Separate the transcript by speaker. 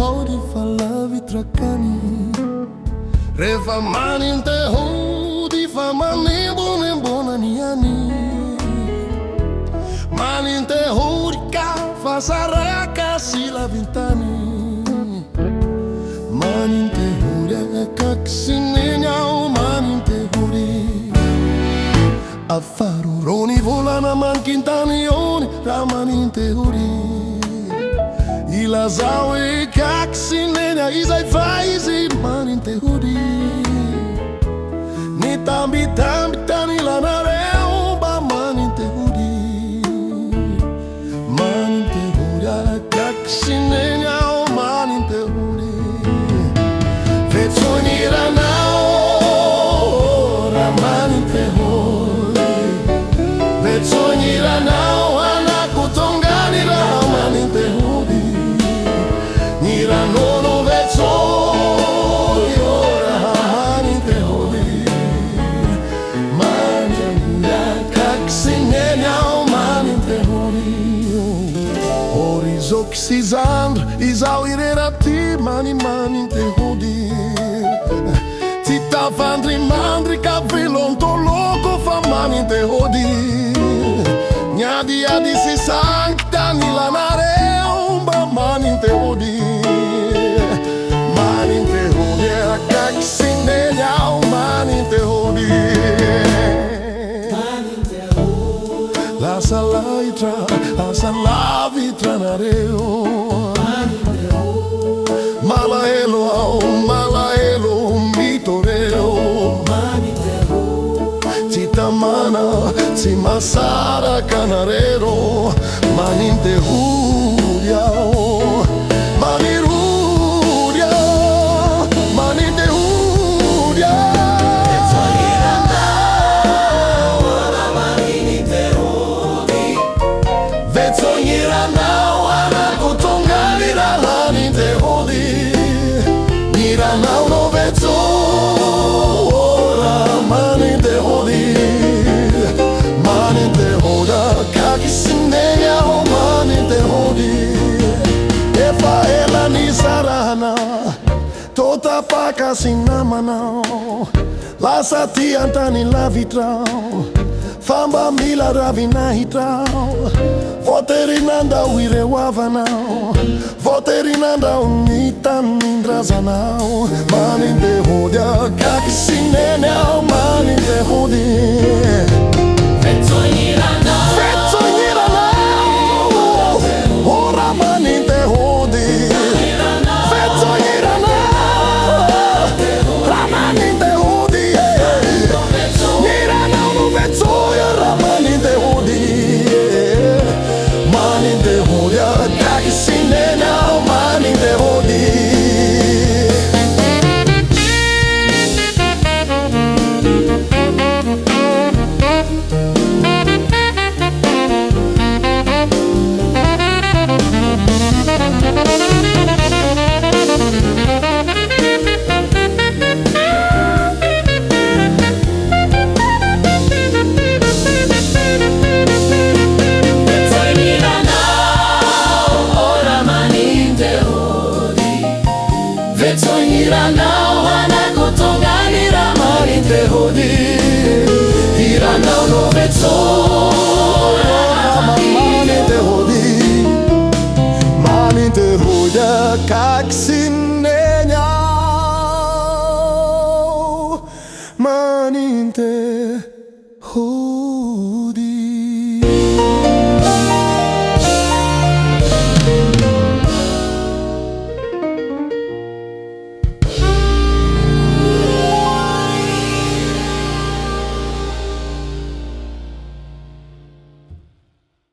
Speaker 1: hody fa lavy trakany. Rehefa maninte hody fa manembonembonany any. Maninte hody ka fa saraka sy lavintany. Maninte hody akaksineny ao maninte hody. Afarorony volana mankintany ony raha maninte hody. Ilazao e kaksineny izay fa izy maninte hody. Nitambitamby tany lanareo mba maninte hody. Maninte hody akaksineny ao maninte hody. Vetsoniranao raha maninte hody. Vetsoniranao anako tongany raha maninte hody. Niranono vetsoyo raha maninte hody. Maninte kaksineny ao maninte hody. Horizoky sy zandro izao ireraty maninte hody. Tsy tafandrimandry ka velontoloko fa maninte hody. Nyadiady sy sankitany lanareo mba maninte hody. Maninte hody akaksineny ao maninte hody. Lasa lahitra, asa lavitra nareo. Malahelo ao, malahelo mitoreo. Tsy tamana, tsy masaraka nareo. Maninte hody ao, manirudy ao, maninte hody ao. Vetsoniranao anako tongany raha maninte hody. Niranao no vetso raha maninte hody. Maninte hody akaksineny ao maninte hody. Efa ela nizarana tô tapaka sy namanao. Lasa ty antany lavitrao fa mba mila ravinahitrao. Voterinandao ireo havanao. Voterinandao ny tanindrazanao. Maninte hody akaksineny ao maninte hody. Vetsoniranao, vetsoniranao, ora maninte hody. Vetsoniranao, raha maninte hody. Niranao no vetsoyo raha maninte hody. Maninte hody akaksineny ao maninte hody.
Speaker 2: Vetsoniranao anako tongany raha maninte hody. Iranao no vetsoyo raha
Speaker 1: Maninte hody. Maninte hody akaksineny ao maninte hody.